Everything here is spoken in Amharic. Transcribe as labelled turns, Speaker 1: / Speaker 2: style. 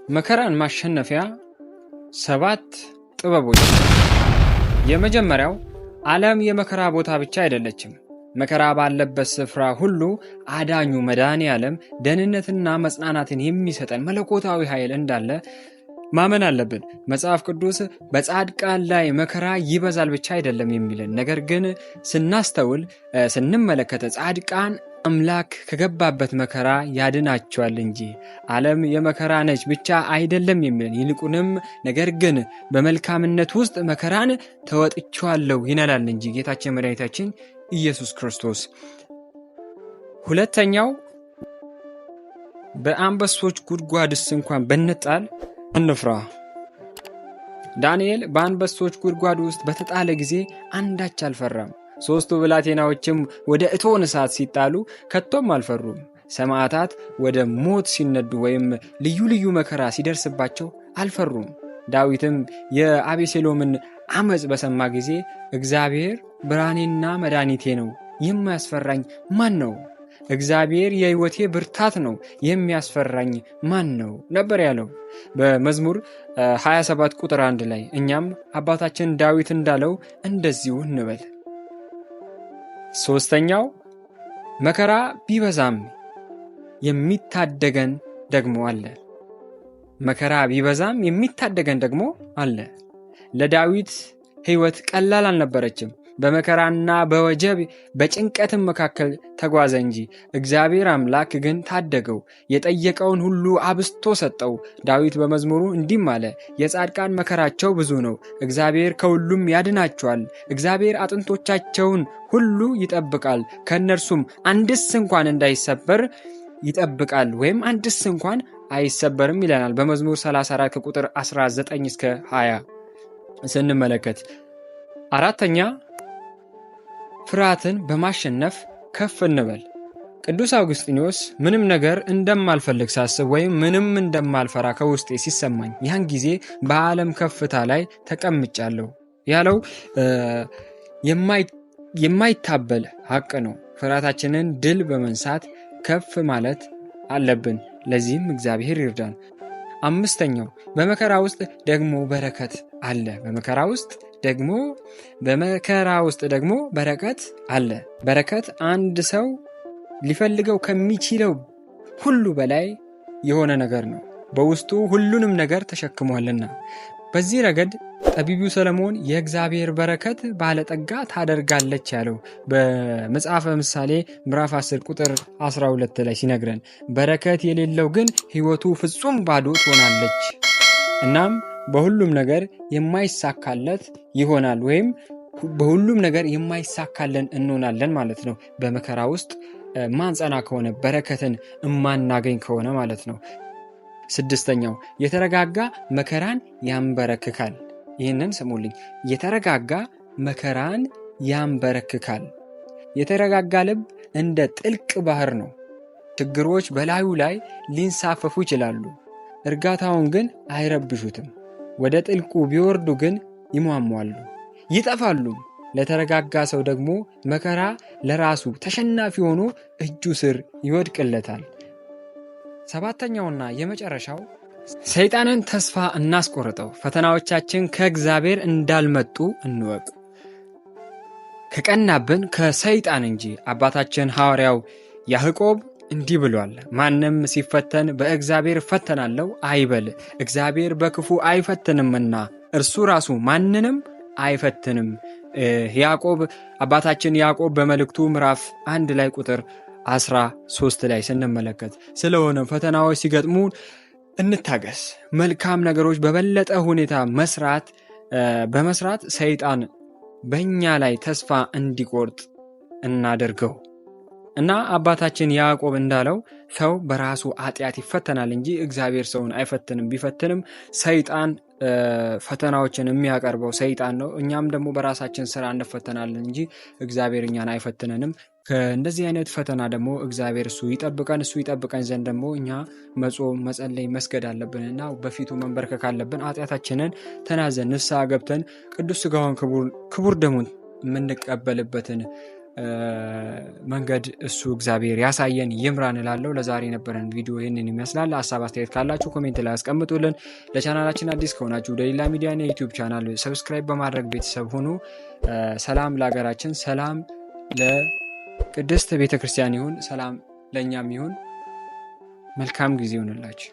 Speaker 1: መከራን ማሸነፊያ 7 ጥበቦች። የመጀመሪያው ዓለም የመከራ ቦታ ብቻ አይደለችም። መከራ ባለበት ስፍራ ሁሉ አዳኙ መድኃኔዓለም ደህንነትና መጽናናትን የሚሰጠን መለኮታዊ ኃይል እንዳለ ማመን አለብን። መጽሐፍ ቅዱስ በጻድቃን ላይ መከራ ይበዛል ብቻ አይደለም የሚለን፣ ነገር ግን ስናስተውል ስንመለከተ ጻድቃን አምላክ ከገባበት መከራ ያድናቸዋል እንጂ ዓለም የመከራ ነች ብቻ አይደለም የሚለን፣ ይልቁንም ነገር ግን በመልካምነት ውስጥ መከራን ተወጥቻለሁ ይነላል እንጂ ጌታችን መድኃኒታችን ኢየሱስ ክርስቶስ። ሁለተኛው በአንበሶች ጉድጓድስ እንኳን ብንጣል አንፍራ። ዳንኤል በአንበሶች ጉድጓድ ውስጥ በተጣለ ጊዜ አንዳች አልፈራም። 3ቱ ብላቴናዎችም ወደ እቶን እሳት ሲጣሉ ከቶም አልፈሩም። ሰማዕታት ወደ ሞት ሲነዱ ወይም ልዩ ልዩ መከራ ሲደርስባቸው አልፈሩም። ዳዊትም የአቤሴሎምን አመፅ በሰማ ጊዜ እግዚአብሔር ብርሃኔና መድኃኒቴ ነው፣ የሚያስፈራኝ ማን ነው? እግዚአብሔር የሕይወቴ ብርታት ነው፣ የሚያስፈራኝ ማን ነው ነበር ያለው በመዝሙር 27 ቁጥር 1 ላይ። እኛም አባታችን ዳዊት እንዳለው እንደዚሁ እንበል። ሶስተኛው መከራ ቢበዛም የሚታደገን ደግሞ አለ። መከራ ቢበዛም የሚታደገን ደግሞ አለ። ለዳዊት ሕይወት ቀላል አልነበረችም። በመከራና በወጀብ በጭንቀትም መካከል ተጓዘ እንጂ እግዚአብሔር አምላክ ግን ታደገው፣ የጠየቀውን ሁሉ አብስቶ ሰጠው። ዳዊት በመዝሙሩ እንዲህም አለ፣ የጻድቃን መከራቸው ብዙ ነው፣ እግዚአብሔር ከሁሉም ያድናቸዋል። እግዚአብሔር አጥንቶቻቸውን ሁሉ ይጠብቃል፣ ከእነርሱም አንድስ እንኳን እንዳይሰበር ይጠብቃል፣ ወይም አንድስ እንኳን አይሰበርም ይለናል በመዝሙር 34 ከቁጥር 19 እስከ 20 ስንመለከት። አራተኛ ፍርሃትን በማሸነፍ ከፍ እንበል። ቅዱስ አውግስጢኖስ ምንም ነገር እንደማልፈልግ ሳስብ ወይም ምንም እንደማልፈራ ከውስጤ ሲሰማኝ ያን ጊዜ በዓለም ከፍታ ላይ ተቀምጫለሁ ያለው የማይታበል ሀቅ ነው። ፍርሃታችንን ድል በመንሳት ከፍ ማለት አለብን። ለዚህም እግዚአብሔር ይርዳን። አምስተኛው በመከራ ውስጥ ደግሞ በረከት አለ። በመከራ ውስጥ ደግሞ በረከት አለ። በረከት አንድ ሰው ሊፈልገው ከሚችለው ሁሉ በላይ የሆነ ነገር ነው። በውስጡ ሁሉንም ነገር ተሸክሟልና። በዚህ ረገድ ጠቢቡ ሰለሞን የእግዚአብሔር በረከት ባለጠጋ ታደርጋለች ያለው በመጽሐፈ ምሳሌ ምዕራፍ 10 ቁጥር 12 ላይ ሲነግረን፣ በረከት የሌለው ግን ሕይወቱ ፍጹም ባዶ ትሆናለች። እናም በሁሉም ነገር የማይሳካለት ይሆናል፣ ወይም በሁሉም ነገር የማይሳካለን እንሆናለን ማለት ነው። በመከራ ውስጥ ማንጸና ከሆነ፣ በረከትን እማናገኝ ከሆነ ማለት ነው። ስድስተኛው የተረጋጋ መከራን ያንበረክካል። ይህንን ስሙልኝ፣ የተረጋጋ መከራን ያንበረክካል። የተረጋጋ ልብ እንደ ጥልቅ ባህር ነው። ችግሮች በላዩ ላይ ሊንሳፈፉ ይችላሉ፣ እርጋታውን ግን አይረብሹትም። ወደ ጥልቁ ቢወርዱ ግን ይሟሟሉ፣ ይጠፋሉ። ለተረጋጋ ሰው ደግሞ መከራ ለራሱ ተሸናፊ ሆኖ እጁ ስር ይወድቅለታል። ሰባተኛውና የመጨረሻው ሰይጣንን ተስፋ እናስቆርጠው። ፈተናዎቻችን ከእግዚአብሔር እንዳልመጡ እንወቅ፣ ከቀናብን ከሰይጣን እንጂ። አባታችን ሐዋርያው ያዕቆብ እንዲህ ብሏል፣ ማንም ሲፈተን በእግዚአብሔር እፈተናለሁ አይበል፣ እግዚአብሔር በክፉ አይፈትንምና እርሱ ራሱ ማንንም አይፈትንም። አባታችን ያዕቆብ በመልእክቱ ምዕራፍ 1 ላይ ቁጥር 13 ላይ ስንመለከት፣ ስለሆነ ፈተናዎች ሲገጥሙ እንታገስ፣ መልካም ነገሮች በበለጠ ሁኔታ በመስራት ሰይጣን በእኛ ላይ ተስፋ እንዲቆርጥ እናደርገው እና አባታችን ያዕቆብ እንዳለው ሰው በራሱ ኃጢአት ይፈተናል እንጂ እግዚአብሔር ሰውን አይፈትንም። ቢፈትንም ሰይጣን ፈተናዎችን የሚያቀርበው ሰይጣን ነው። እኛም ደግሞ በራሳችን ስራ እንፈተናለን እንጂ እግዚአብሔር እኛን አይፈትነንም። ከእንደዚህ አይነት ፈተና ደግሞ እግዚአብሔር እሱ ይጠብቀን ዘንድ ደግሞ እኛ መጾም፣ መጸለይ፣ መስገድ አለብንና በፊቱ መንበርከክ አለብን። ኃጢአታችንን ተናዘን ንስሐ ገብተን ቅዱስ ሥጋውን ክቡር ደሙን የምንቀበልበትን መንገድ እሱ እግዚአብሔር ያሳየን ይምራን እላለሁ። ለዛሬ የነበረን ቪዲዮ ይህንን ይመስላል። ሀሳብ አስተያየት ካላችሁ ኮሜንት ላይ አስቀምጡልን። ለቻናላችን አዲስ ከሆናችሁ ለሌላ ሚዲያ የዩቲዩብ ቻናል ሰብስክራይብ በማድረግ ቤተሰብ ሁኑ። ሰላም ለሀገራችን፣ ሰላም ለቅድስት ቤተክርስቲያን ይሁን፣ ሰላም ለእኛም ይሁን። መልካም ጊዜ ይሁንላችሁ።